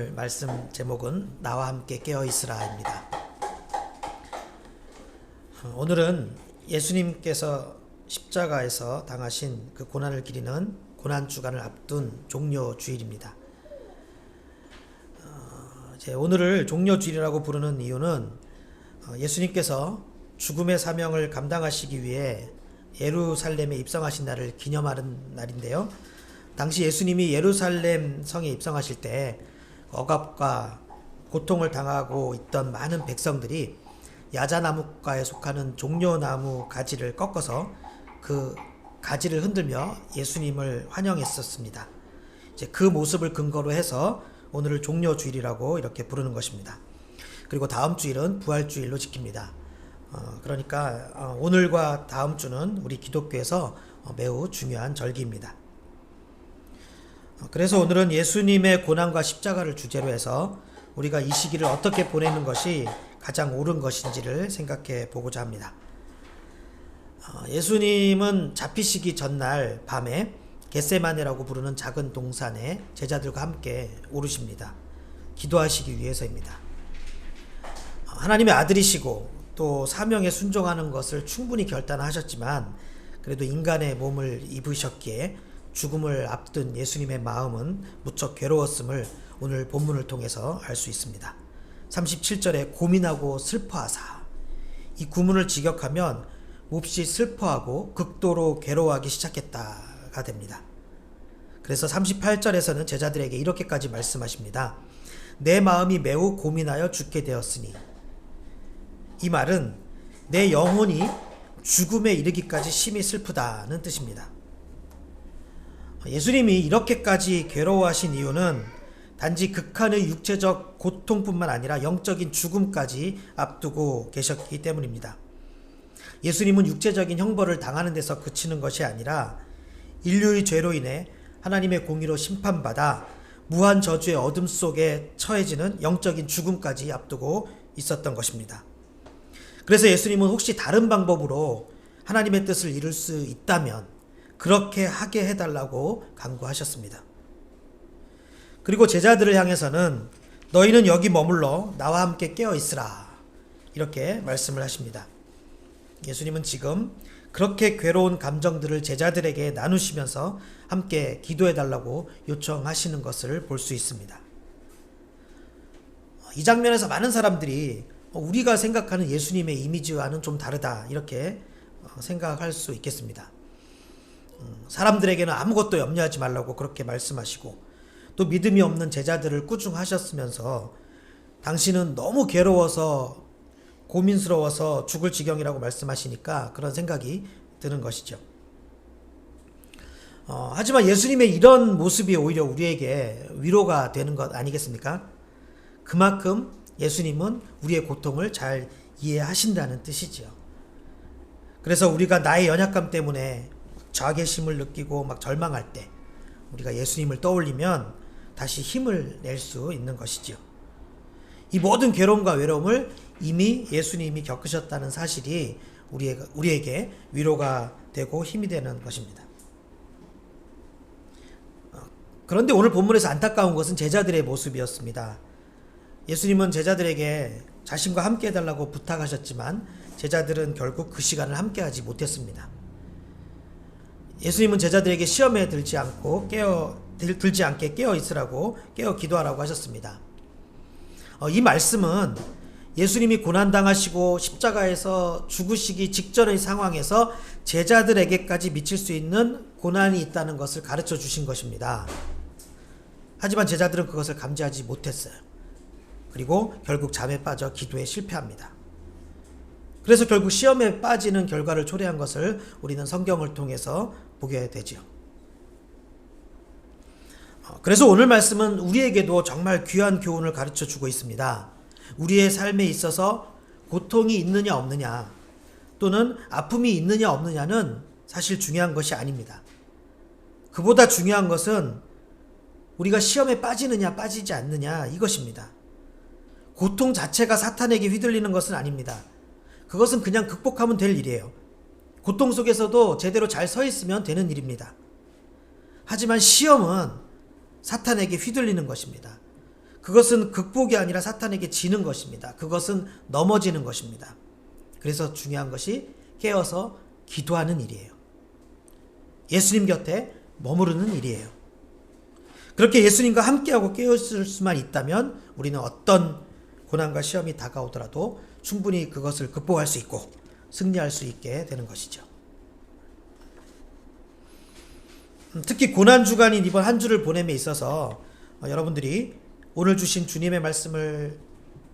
오늘 말씀 제목은 나와 함께 깨어 있으라입니다. 오늘은 예수님께서 십자가에서 당하신 그 고난을 기리는 고난주간을 앞둔 종려주일입니다. 오늘을 종려주일이라고 부르는 이유는 예수님께서 죽음의 사명을 감당하시기 위해 예루살렘에 입성하신 날을 기념하는 날인데요. 당시 예수님이 예루살렘 성에 입성하실 때 억압과 고통을 당하고 있던 많은 백성들이 야자나무과에 속하는 종려나무 가지를 꺾어서 그 가지를 흔들며 예수님을 환영했었습니다. 이제 그 모습을 근거로 해서 오늘을 종려주일이라고 이렇게 부르는 것입니다. 그리고 다음 주일은 부활주일로 지킵니다. 그러니까 오늘과 다음 주는 우리 기독교에서 매우 중요한 절기입니다. 그래서 오늘은 예수님의 고난과 십자가를 주제로 해서 우리가 이 시기를 어떻게 보내는 것이 가장 옳은 것인지를 생각해 보고자 합니다. 예수님은 잡히시기 전날 밤에 겟세마네라고 부르는 작은 동산에 제자들과 함께 오르십니다. 기도하시기 위해서입니다. 하나님의 아들이시고 또 사명에 순종하는 것을 충분히 결단하셨지만 그래도 인간의 몸을 입으셨기에 죽음을 앞둔 예수님의 마음은 무척 괴로웠음을 오늘 본문을 통해서 알 수 있습니다. 37절에 고민하고 슬퍼하사, 이 구문을 직역하면 몹시 슬퍼하고 극도로 괴로워하기 시작했다가 됩니다. 그래서 38절에서는 제자들에게 이렇게까지 말씀하십니다. 내 마음이 매우 고민하여 죽게 되었으니, 이 말은 내 영혼이 죽음에 이르기까지 심히 슬프다는 뜻입니다. 예수님이 이렇게까지 괴로워하신 이유는 단지 극한의 육체적 고통뿐만 아니라 영적인 죽음까지 앞두고 계셨기 때문입니다. 예수님은 육체적인 형벌을 당하는 데서 그치는 것이 아니라 인류의 죄로 인해 하나님의 공의로 심판받아 무한 저주의 어둠 속에 처해지는 영적인 죽음까지 앞두고 있었던 것입니다. 그래서 예수님은 혹시 다른 방법으로 하나님의 뜻을 이룰 수 있다면 그렇게 하게 해달라고 간구하셨습니다. 그리고 제자들을 향해서는 너희는 여기 머물러 나와 함께 깨어 있으라 이렇게 말씀을 하십니다. 예수님은 지금 그렇게 괴로운 감정들을 제자들에게 나누시면서 함께 기도해달라고 요청하시는 것을 볼 수 있습니다. 이 장면에서 많은 사람들이 우리가 생각하는 예수님의 이미지와는 좀 다르다 이렇게 생각할 수 있겠습니다. 사람들에게는 아무것도 염려하지 말라고 그렇게 말씀하시고 또 믿음이 없는 제자들을 꾸중하셨으면서 당신은 너무 괴로워서 고민스러워서 죽을 지경이라고 말씀하시니까 그런 생각이 드는 것이죠. 하지만 예수님의 이런 모습이 오히려 우리에게 위로가 되는 것 아니겠습니까? 그만큼 예수님은 우리의 고통을 잘 이해하신다는 뜻이지요. 그래서 우리가 나의 연약감 때문에 자괴심을 느끼고 막 절망할 때 우리가 예수님을 떠올리면 다시 힘을 낼 수 있는 것이지요. 이 모든 괴로움과 외로움을 이미 예수님이 겪으셨다는 사실이 우리에게 위로가 되고 힘이 되는 것입니다. 그런데 오늘 본문에서 안타까운 것은 제자들의 모습이었습니다. 예수님은 제자들에게 자신과 함께 해달라고 부탁하셨지만 제자들은 결국 그 시간을 함께하지 못했습니다. 예수님은 제자들에게 시험에 들지 않게 깨어 있으라고 깨어 기도하라고 하셨습니다. 이 말씀은 예수님이 고난당하시고 십자가에서 죽으시기 직전의 상황에서 제자들에게까지 미칠 수 있는 고난이 있다는 것을 가르쳐 주신 것입니다. 하지만 제자들은 그것을 감지하지 못했어요. 그리고 결국 잠에 빠져 기도에 실패합니다. 그래서 결국 시험에 빠지는 결과를 초래한 것을 우리는 성경을 통해서 보게 되죠. 그래서 오늘 말씀은 우리에게도 정말 귀한 교훈을 가르쳐 주고 있습니다. 우리의 삶에 있어서 고통이 있느냐 없느냐 또는 아픔이 있느냐 없느냐는 사실 중요한 것이 아닙니다. 그보다 중요한 것은 우리가 시험에 빠지느냐 빠지지 않느냐 이것입니다. 고통 자체가 사탄에게 휘둘리는 것은 아닙니다. 그것은 그냥 극복하면 될 일이에요. 고통 속에서도 제대로 잘 서 있으면 되는 일입니다. 하지만 시험은 사탄에게 휘둘리는 것입니다. 그것은 극복이 아니라 사탄에게 지는 것입니다. 그것은 넘어지는 것입니다. 그래서 중요한 것이 깨어서 기도하는 일이에요. 예수님 곁에 머무르는 일이에요. 그렇게 예수님과 함께하고 깨어있을 수만 있다면 우리는 어떤 고난과 시험이 다가오더라도 충분히 그것을 극복할 수 있고 승리할 수 있게 되는 것이죠. 특히 고난주간인 이번 한 주를 보냄에 있어서 여러분들이 오늘 주신 주님의 말씀을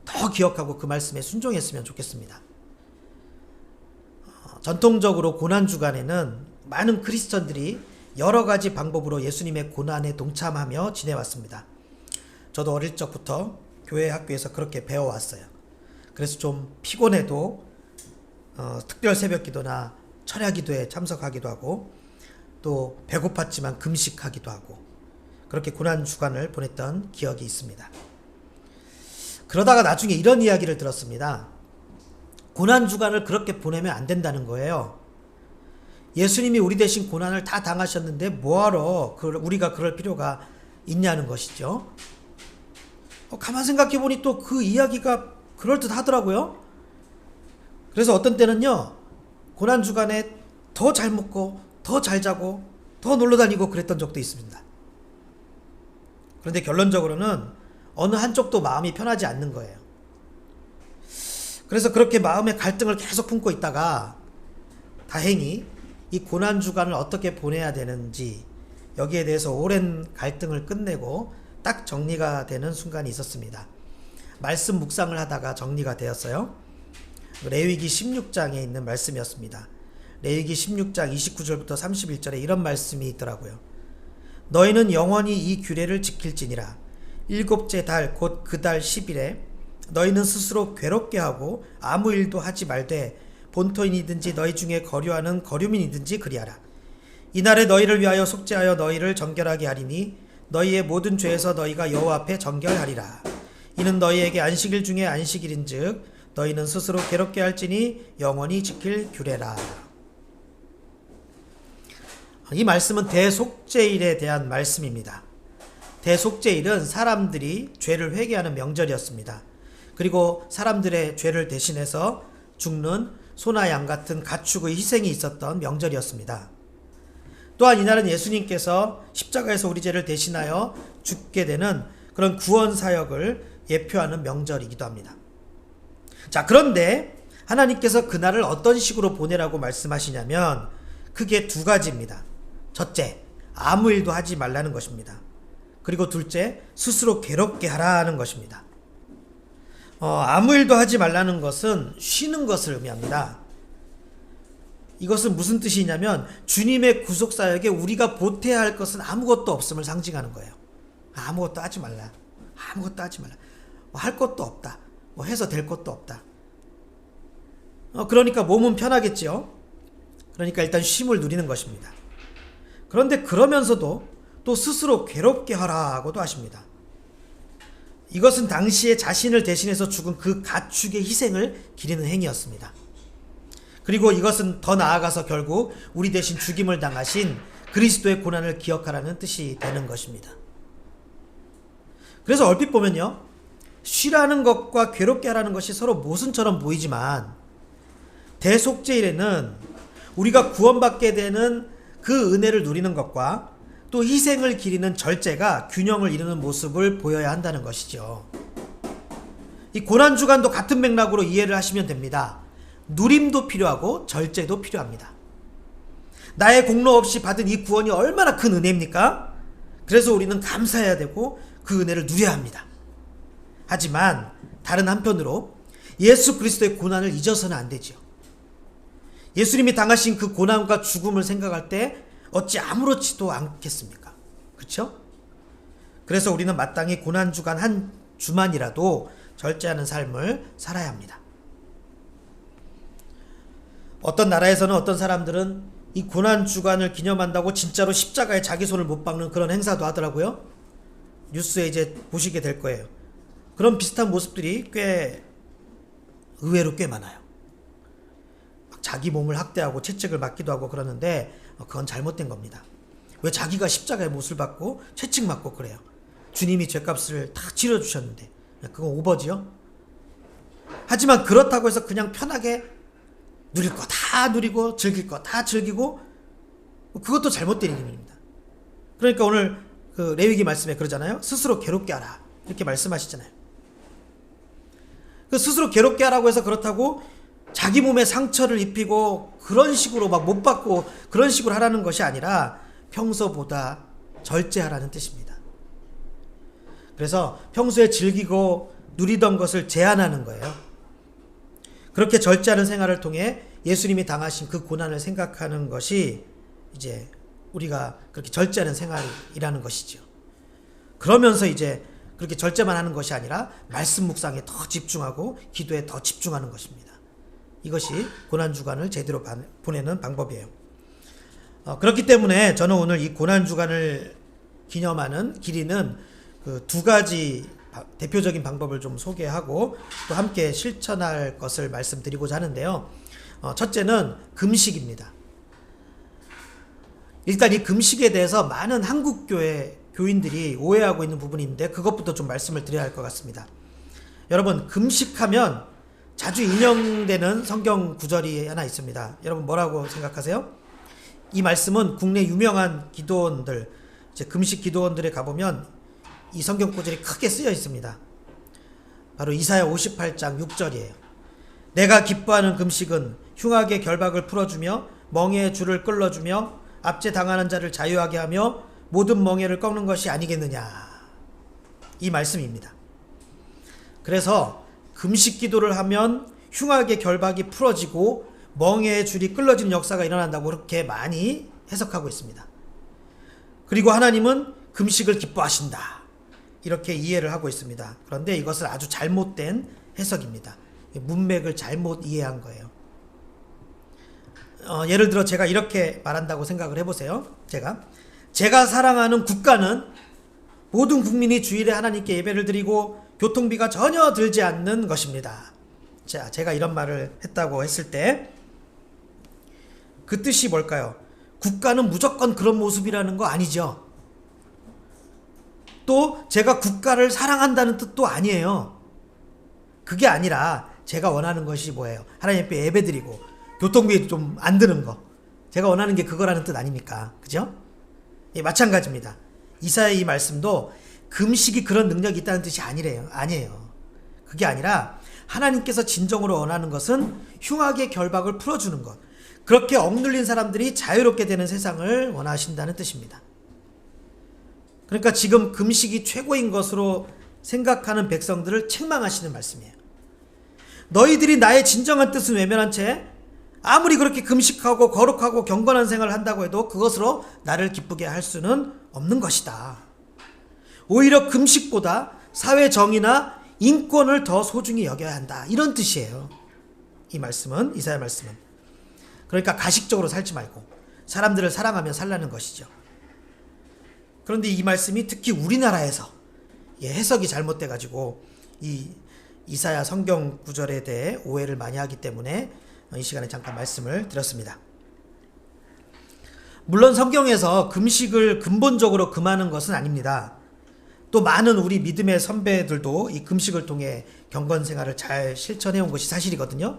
더 기억하고 그 말씀에 순종했으면 좋겠습니다. 전통적으로 고난주간에는 많은 크리스천들이 여러 가지 방법으로 예수님의 고난에 동참하며 지내왔습니다. 저도 어릴 적부터 교회 학교에서 그렇게 배워왔어요. 그래서 좀 피곤해도 특별 새벽 기도나 철야 기도에 참석하기도 하고 또 배고팠지만 금식하기도 하고 그렇게 고난 주간을 보냈던 기억이 있습니다. 그러다가 나중에 이런 이야기를 들었습니다. 고난 주간을 그렇게 보내면 안 된다는 거예요. 예수님이 우리 대신 고난을 다 당하셨는데 뭐하러 우리가 그럴 필요가 있냐는 것이죠. 가만 생각해 보니 또 그 이야기가 그럴듯 하더라고요. 그래서 어떤 때는요, 고난 주간에 더 잘 먹고 더 잘 자고 더 놀러 다니고 그랬던 적도 있습니다. 그런데 결론적으로는 어느 한쪽도 마음이 편하지 않는 거예요. 그래서 그렇게 마음의 갈등을 계속 품고 있다가 다행히 이 고난 주간을 어떻게 보내야 되는지 여기에 대해서 오랜 갈등을 끝내고 딱 정리가 되는 순간이 있었습니다. 말씀 묵상을 하다가 정리가 되었어요. 레위기 16장에 있는 말씀이었습니다. 레위기 16장 29절부터 31절에 이런 말씀이 있더라고요. 너희는 영원히 이 규례를 지킬지니라. 일곱째 달 곧 그 달 10일에 너희는 스스로 괴롭게 하고 아무 일도 하지 말되 본토인이든지 너희 중에 거류하는 거류민이든지 그리하라. 이날에 너희를 위하여 속죄하여 너희를 정결하게 하리니 너희의 모든 죄에서 너희가 여호와 앞에 정결하리라. 이는 너희에게 안식일 중에 안식일인즉 너희는 스스로 괴롭게 할지니 영원히 지킬 규례라. 이 말씀은 대속죄일에 대한 말씀입니다. 대속죄일은 사람들이 죄를 회개하는 명절이었습니다. 그리고 사람들의 죄를 대신해서 죽는 소나 양 같은 가축의 희생이 있었던 명절이었습니다. 또한 이날은 예수님께서 십자가에서 우리 죄를 대신하여 죽게 되는 그런 구원 사역을 예표하는 명절이기도 합니다. 자, 그런데 하나님께서 그날을 어떤 식으로 보내라고 말씀하시냐면 크게 두 가지입니다. 첫째, 아무 일도 하지 말라는 것입니다. 그리고 둘째, 스스로 괴롭게 하라는 것입니다. 아무 일도 하지 말라는 것은 쉬는 것을 의미합니다. 이것은 무슨 뜻이냐면 주님의 구속사역에 우리가 보태야 할 것은 아무것도 없음을 상징하는 거예요. 아무것도 하지 말라. 아무것도 하지 말라. 할 것도 없다. 해서 될 것도 없다. 그러니까 몸은 편하겠지요. 그러니까 일단 쉼을 누리는 것입니다. 그런데 그러면서도 또 스스로 괴롭게 하라고도 하십니다. 이것은 당시에 자신을 대신해서 죽은 그 가축의 희생을 기리는 행위였습니다. 그리고 이것은 더 나아가서 결국 우리 대신 죽임을 당하신 그리스도의 고난을 기억하라는 뜻이 되는 것입니다. 그래서 얼핏 보면요, 쉬라는 것과 괴롭게 하라는 것이 서로 모순처럼 보이지만 대속죄일에는 우리가 구원받게 되는 그 은혜를 누리는 것과 또 희생을 기리는 절제가 균형을 이루는 모습을 보여야 한다는 것이죠. 이 고난주간도 같은 맥락으로 이해를 하시면 됩니다. 누림도 필요하고 절제도 필요합니다. 나의 공로 없이 받은 이 구원이 얼마나 큰 은혜입니까? 그래서 우리는 감사해야 되고 그 은혜를 누려야 합니다. 하지만 다른 한편으로 예수 그리스도의 고난을 잊어서는 안 되죠. 예수님이 당하신 그 고난과 죽음을 생각할 때 어찌 아무렇지도 않겠습니까? 그렇죠? 그래서 우리는 마땅히 고난주간 한 주만이라도 절제하는 삶을 살아야 합니다. 어떤 나라에서는 어떤 사람들은 이 고난주간을 기념한다고 진짜로 십자가에 자기 손을 못 박는 그런 행사도 하더라고요. 뉴스에 이제 보시게 될 거예요. 그런 비슷한 모습들이 의외로 꽤 많아요. 자기 몸을 학대하고 채찍을 맞기도 하고 그러는데 그건 잘못된 겁니다. 왜 자기가 십자가에 못을 받고 채찍 맞고 그래요? 주님이 죄값을 다 치러주셨는데 그건 오버지요. 하지만 그렇다고 해서 그냥 편하게 누릴 거 다 누리고 즐길 거 다 즐기고 그것도 잘못된 일입니다. 그러니까 오늘 그 레위기 말씀에 그러잖아요. 스스로 괴롭게 하라 이렇게 말씀하시잖아요. 그 스스로 괴롭게 하라고 해서 그렇다고 자기 몸에 상처를 입히고 그런 식으로 막 못 받고 그런 식으로 하라는 것이 아니라 평소보다 절제하라는 뜻입니다. 그래서 평소에 즐기고 누리던 것을 제한하는 거예요. 그렇게 절제하는 생활을 통해 예수님이 당하신 그 고난을 생각하는 것이 이제 우리가 그렇게 절제하는 생활이라는 것이죠. 그러면서 이제 그렇게 절제만 하는 것이 아니라 말씀 묵상에 더 집중하고 기도에 더 집중하는 것입니다. 이것이 고난주간을 제대로 보내는 방법이에요. 그렇기 때문에 저는 오늘 이 고난주간을 기리는 그 두 가지 대표적인 방법을 좀 소개하고 또 함께 실천할 것을 말씀드리고자 하는데요. 첫째는 금식입니다. 일단 이 금식에 대해서 많은 한국교회 교인들이 오해하고 있는 부분이 있는데 그것부터 좀 말씀을 드려야 할 것 같습니다. 여러분, 금식하면 자주 인용되는 성경 구절이 하나 있습니다. 여러분 뭐라고 생각하세요? 이 말씀은 국내 유명한 기도원들, 이제 금식 기도원들에 가보면 이 성경 구절이 크게 쓰여 있습니다. 바로 이사야 58장 6절이에요. 내가 기뻐하는 금식은 흉악의 결박을 풀어주며 멍에의 줄을 끌어주며 압제 당하는 자를 자유하게 하며 모든 멍에를 꺾는 것이 아니겠느냐. 이 말씀입니다. 그래서 금식 기도를 하면 흉악의 결박이 풀어지고 멍에의 줄이 끌어지는 역사가 일어난다고 그렇게 많이 해석하고 있습니다. 그리고 하나님은 금식을 기뻐하신다. 이렇게 이해를 하고 있습니다. 그런데 이것은 아주 잘못된 해석입니다. 문맥을 잘못 이해한 거예요. 예를 들어 제가 이렇게 말한다고 생각을 해보세요. 제가 사랑하는 국가는 모든 국민이 주일에 하나님께 예배를 드리고 교통비가 전혀 들지 않는 것입니다. 자, 제가 이런 말을 했다고 했을 때 그 뜻이 뭘까요? 국가는 무조건 그런 모습이라는 거 아니죠. 또 제가 국가를 사랑한다는 뜻도 아니에요. 그게 아니라 제가 원하는 것이 뭐예요? 하나님 앞에 예배드리고 교통비 좀 안 드는 거. 제가 원하는 게 그거라는 뜻 아닙니까? 그죠? 예, 마찬가지입니다. 이사야의 이 말씀도 금식이 그런 능력이 있다는 뜻이 아니에요. 그게 아니라 하나님께서 진정으로 원하는 것은 흉악의 결박을 풀어주는 것. 그렇게 억눌린 사람들이 자유롭게 되는 세상을 원하신다는 뜻입니다. 그러니까 지금 금식이 최고인 것으로 생각하는 백성들을 책망하시는 말씀이에요. 너희들이 나의 진정한 뜻은 외면한 채 아무리 그렇게 금식하고 거룩하고 경건한 생활을 한다고 해도 그것으로 나를 기쁘게 할 수는 없는 것이다. 오히려 금식보다 사회 정의나 인권을 더 소중히 여겨야 한다. 이런 뜻이에요. 이 말씀은, 이사야 말씀은. 그러니까 가식적으로 살지 말고 사람들을 사랑하며 살라는 것이죠. 그런데 이 말씀이 특히 우리나라에서 해석이 잘못돼가지고 이 이사야 성경 구절에 대해 오해를 많이 하기 때문에 이 시간에 잠깐 말씀을 드렸습니다. 물론 성경에서 금식을 근본적으로 금하는 것은 아닙니다. 또 많은 우리 믿음의 선배들도 이 금식을 통해 경건 생활을 잘 실천해 온 것이 사실이거든요.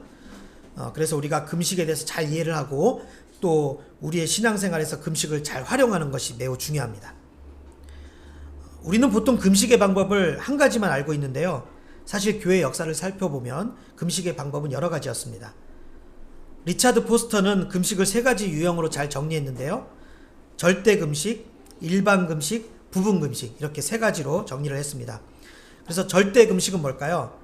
그래서 우리가 금식에 대해서 잘 이해를 하고 또 우리의 신앙생활에서 금식을 잘 활용하는 것이 매우 중요합니다. 우리는 보통 금식의 방법을 한 가지만 알고 있는데요. 사실 교회 역사를 살펴보면 금식의 방법은 여러 가지였습니다. 리차드 포스터는 금식을 세 가지 유형으로 잘 정리했는데요. 절대 금식, 일반 금식, 부분 금식 이렇게 세 가지로 정리를 했습니다. 그래서 절대 금식은 뭘까요?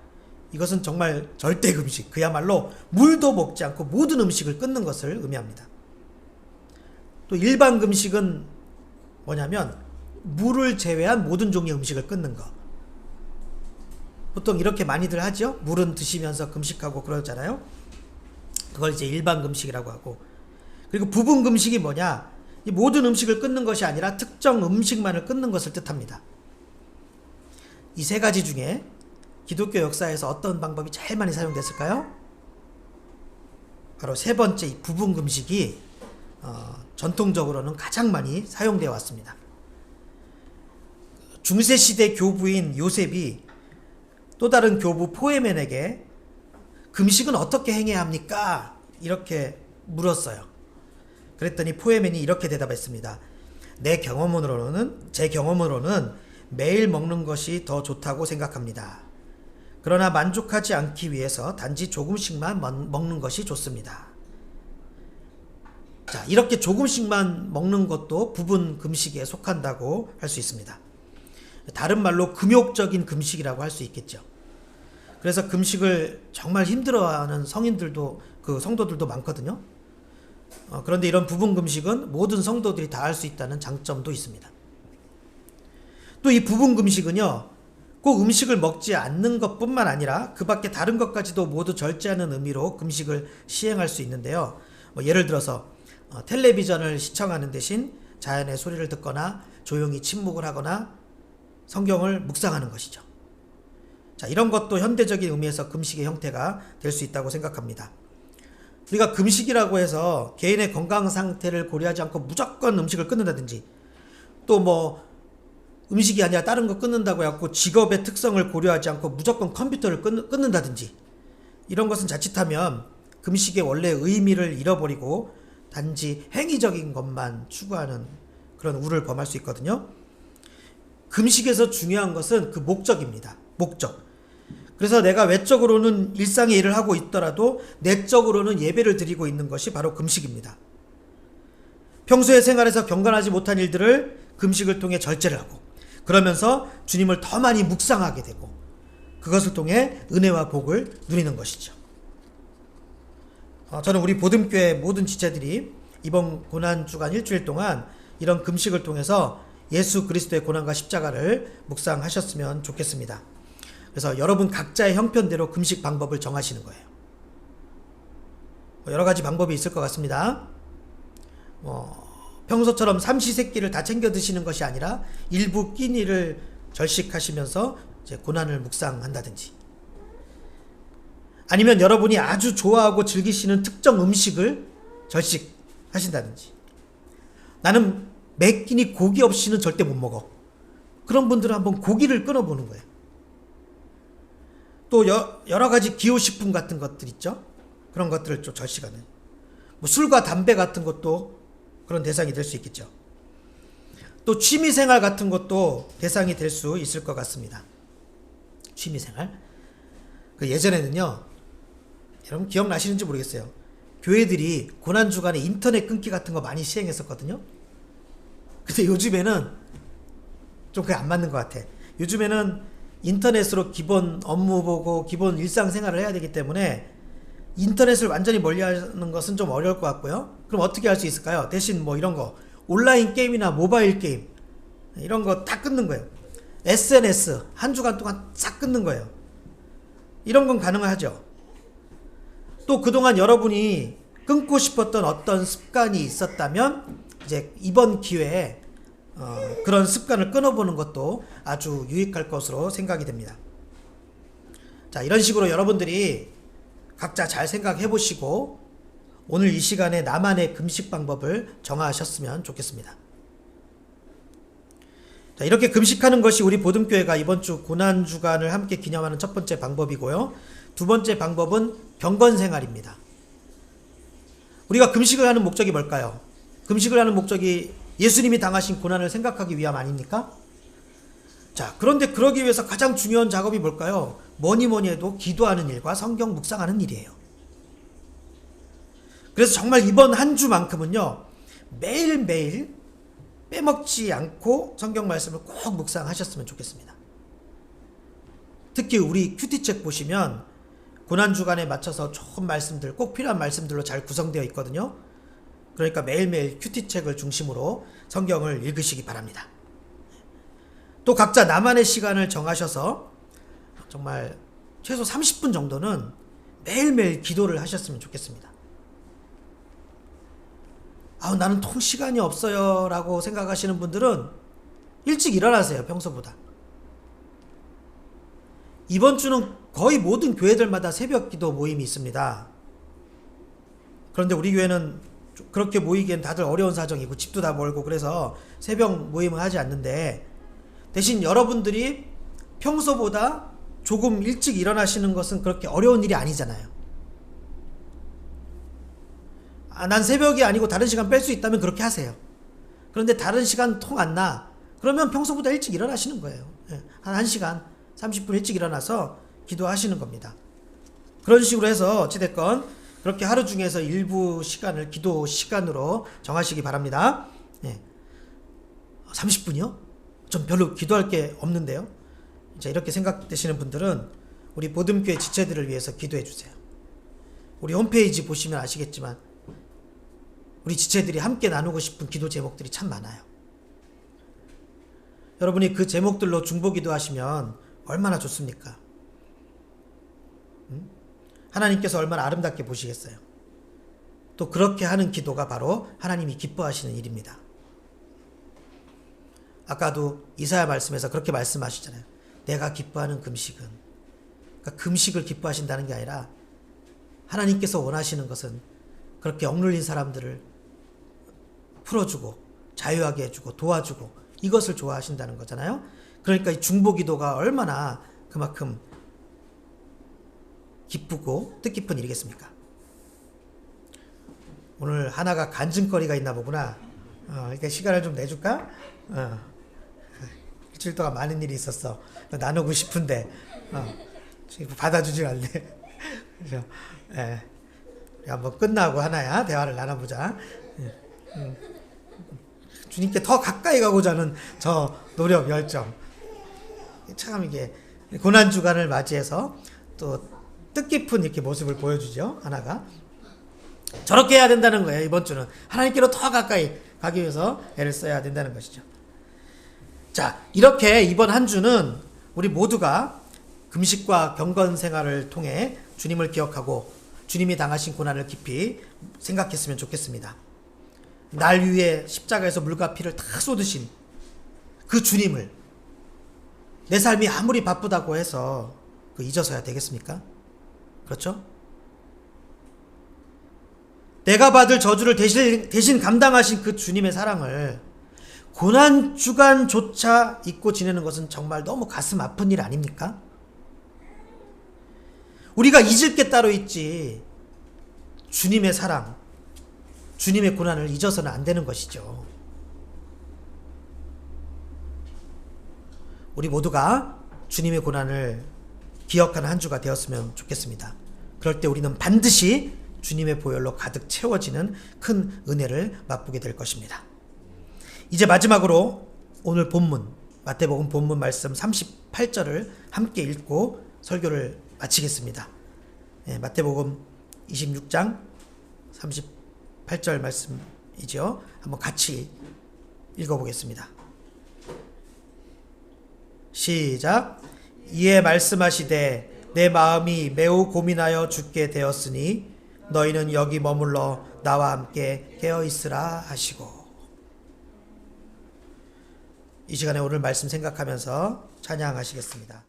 이것은 정말 절대 금식, 그야말로 물도 먹지 않고 모든 음식을 끊는 것을 의미합니다. 또 일반 금식은 뭐냐면 물을 제외한 모든 종류의 음식을 끊는 거. 보통 이렇게 많이들 하죠. 물은 드시면서 금식하고 그러잖아요. 그걸 이제 일반 금식이라고 하고. 그리고 부분 금식이 뭐냐? 이 모든 음식을 끊는 것이 아니라 특정 음식만을 끊는 것을 뜻합니다. 이 세 가지 중에 기독교 역사에서 어떤 방법이 제일 많이 사용됐을까요? 바로 세 번째 이 부분 금식이 전통적으로는 가장 많이 사용되어 왔습니다. 중세시대 교부인 요셉이 또 다른 교부 포에멘에게 금식은 어떻게 행해야 합니까? 이렇게 물었어요. 그랬더니 포에멘이 이렇게 대답했습니다. 제 경험으로는 매일 먹는 것이 더 좋다고 생각합니다. 그러나 만족하지 않기 위해서 단지 조금씩만 먹는 것이 좋습니다. 자, 이렇게 조금씩만 먹는 것도 부분 금식에 속한다고 할 수 있습니다. 다른 말로 금욕적인 금식이라고 할 수 있겠죠. 그래서 금식을 정말 힘들어하는 성도들도 많거든요. 그런데 이런 부분 금식은 모든 성도들이 다 할 수 있다는 장점도 있습니다. 또 이 부분 금식은요, 꼭 음식을 먹지 않는 것뿐만 아니라 그 밖에 다른 것까지도 모두 절제하는 의미로 금식을 시행할 수 있는데요. 예를 들어서 텔레비전을 시청하는 대신 자연의 소리를 듣거나 조용히 침묵을 하거나 성경을 묵상하는 것이죠. 자, 이런 것도 현대적인 의미에서 금식의 형태가 될 수 있다고 생각합니다. 우리가 금식이라고 해서 개인의 건강 상태를 고려하지 않고 무조건 음식을 끊는다든지, 또 음식이 아니라 다른 거 끊는다고 해갖고 직업의 특성을 고려하지 않고 무조건 컴퓨터를 끊는다든지, 이런 것은 자칫하면 금식의 원래 의미를 잃어버리고 단지 행위적인 것만 추구하는 그런 우를 범할 수 있거든요. 금식에서 중요한 것은 그 목적입니다. 목적. 그래서 내가 외적으로는 일상의 일을 하고 있더라도 내적으로는 예배를 드리고 있는 것이 바로 금식입니다. 평소의 생활에서 경건하지 못한 일들을 금식을 통해 절제를 하고, 그러면서 주님을 더 많이 묵상하게 되고, 그것을 통해 은혜와 복을 누리는 것이죠. 저는 우리 보듬교회 모든 지체들이 이번 고난주간 일주일 동안 이런 금식을 통해서 예수 그리스도의 고난과 십자가를 묵상하셨으면 좋겠습니다. 그래서 여러분 각자의 형편대로 금식 방법을 정하시는 거예요. 여러 가지 방법이 있을 것 같습니다. 평소처럼 삼시세끼를 다 챙겨 드시는 것이 아니라 일부 끼니를 절식하시면서 이제 고난을 묵상한다든지, 아니면 여러분이 아주 좋아하고 즐기시는 특정 음식을 절식하신다든지, 나는 매 끼니 고기 없이는 절대 못 먹어. 그런 분들은 한번 고기를 끊어보는 거예요. 또 여러 가지 기호식품 같은 것들 있죠. 그런 것들을 좀 절식하는, 술과 담배 같은 것도 그런 대상이 될 수 있겠죠. 또 취미생활 같은 것도 대상이 될 수 있을 것 같습니다. 취미생활. 예전에는요, 여러분 기억나시는지 모르겠어요. 교회들이 고난주간에 인터넷 끊기 같은 거 많이 시행했었거든요. 근데 요즘에는 좀 그게 안 맞는 것 같아. 요즘에는 인터넷으로 기본 업무 보고 기본 일상생활을 해야 되기 때문에 인터넷을 완전히 멀리하는 것은 좀 어려울 것 같고요. 그럼 어떻게 할 수 있을까요? 대신 이런 거 온라인 게임이나 모바일 게임 이런 거 다 끊는 거예요. SNS 한 주간 동안 싹 끊는 거예요. 이런 건 가능하죠. 또 그동안 여러분이 끊고 싶었던 어떤 습관이 있었다면 이제 이번 기회에 그런 습관을 끊어보는 것도 아주 유익할 것으로 생각이 됩니다. 자, 이런 식으로 여러분들이 각자 잘 생각해 보시고 오늘 이 시간에 나만의 금식 방법을 정하셨으면 좋겠습니다. 자, 이렇게 금식하는 것이 우리 보듬교회가 이번 주 고난주간을 함께 기념하는 첫 번째 방법이고요. 두 번째 방법은 경건생활입니다. 우리가 금식을 하는 목적이 뭘까요? 금식을 하는 목적이 예수님이 당하신 고난을 생각하기 위함 아닙니까? 자, 그런데 그러기 위해서 가장 중요한 작업이 뭘까요? 뭐니 해도 기도하는 일과 성경 묵상하는 일이에요. 그래서 정말 이번 한 주만큼은요, 매일매일 빼먹지 않고 성경 말씀을 꼭 묵상하셨으면 좋겠습니다. 특히 우리 큐티책 보시면 고난주간에 맞춰서 좋은 말씀들, 꼭 필요한 말씀들로 잘 구성되어 있거든요. 그러니까 매일매일 큐티책을 중심으로 성경을 읽으시기 바랍니다. 또 각자 나만의 시간을 정하셔서 정말 최소 30분 정도는 매일매일 기도를 하셨으면 좋겠습니다. 나는 통 시간이 없어요 라고 생각하시는 분들은 일찍 일어나세요. 평소보다. 이번 주는 거의 모든 교회들마다 새벽 기도 모임이 있습니다. 그런데 우리 교회는 그렇게 모이기엔 다들 어려운 사정이고 집도 다 멀고 그래서 새벽 모임을 하지 않는데, 대신 여러분들이 평소보다 조금 일찍 일어나시는 것은 그렇게 어려운 일이 아니잖아요. 난 새벽이 아니고 다른 시간 뺄 수 있다면 그렇게 하세요. 그런데 다른 시간 통 안 나. 그러면 평소보다 일찍 일어나시는 거예요. 한 1시간 30분 일찍 일어나서 기도하시는 겁니다. 그런 식으로 해서 어찌됐건 그렇게 하루 중에서 일부 시간을 기도 시간으로 정하시기 바랍니다. 30분이요? 좀 별로 기도할 게 없는데요. 자, 이렇게 생각되시는 분들은 우리 보듬교회 지체들을 위해서 기도해 주세요. 우리 홈페이지 보시면 아시겠지만 우리 지체들이 함께 나누고 싶은 기도 제목들이 참 많아요. 여러분이 그 제목들로 중보기도 하시면 얼마나 좋습니까? 하나님께서 얼마나 아름답게 보시겠어요. 또 그렇게 하는 기도가 바로 하나님이 기뻐하시는 일입니다. 아까도 이사야 말씀에서 그렇게 말씀하시잖아요. 내가 기뻐하는 금식은, 그러니까 금식을 기뻐하신다는 게 아니라 하나님께서 원하시는 것은 그렇게 억눌린 사람들을 풀어주고 자유하게 해주고 도와주고 이것을 좋아하신다는 거잖아요. 그러니까 이 중보기도가 얼마나 그만큼 기쁘고 뜻깊은 일이겠습니까? 오늘 하나가 간증거리가 있나 보구나. 이렇게 시간을 좀 내줄까? 일주일 동안 많은 일이 있었어. 나누고 싶은데 받아주질 않네. 그래서 우리 한번 끝나고 하나야 대화를 나눠보자. 주님께 더 가까이 가고자 하는 저 노력, 열정. 참 이게 고난 주간을 맞이해서 또 뜻깊은 이렇게 모습을 보여주죠. 하나가 저렇게 해야 된다는 거예요. 이번 주는 하나님께로 더 가까이 가기 위해서 애를 써야 된다는 것이죠. 자, 이렇게 이번 한 주는 우리 모두가 금식과 경건 생활을 통해 주님을 기억하고 주님이 당하신 고난을 깊이 생각했으면 좋겠습니다. 날 위해 십자가에서 물과 피를 다 쏟으신 그 주님을 내 삶이 아무리 바쁘다고 해서 잊어서야 되겠습니까? 그렇죠? 내가 받을 저주를 대신 감당하신 그 주님의 사랑을 고난 주간조차 잊고 지내는 것은 정말 너무 가슴 아픈 일 아닙니까? 우리가 잊을 게 따로 있지 주님의 사랑, 주님의 고난을 잊어서는 안 되는 것이죠. 우리 모두가 주님의 고난을 기억하는 한 주가 되었으면 좋겠습니다. 그럴 때 우리는 반드시 주님의 보혈로 가득 채워지는 큰 은혜를 맛보게 될 것입니다. 이제 마지막으로 오늘 본문, 마태복음 본문 말씀 38절을 함께 읽고 설교를 마치겠습니다. 마태복음 26장 38절 말씀이죠. 한번 같이 읽어보겠습니다. 시작. 이에 말씀하시되 내 마음이 매우 고민하여 죽게 되었으니 너희는 여기 머물러 나와 함께 깨어있으라 하시고. 이 시간에 오늘 말씀 생각하면서 찬양하시겠습니다.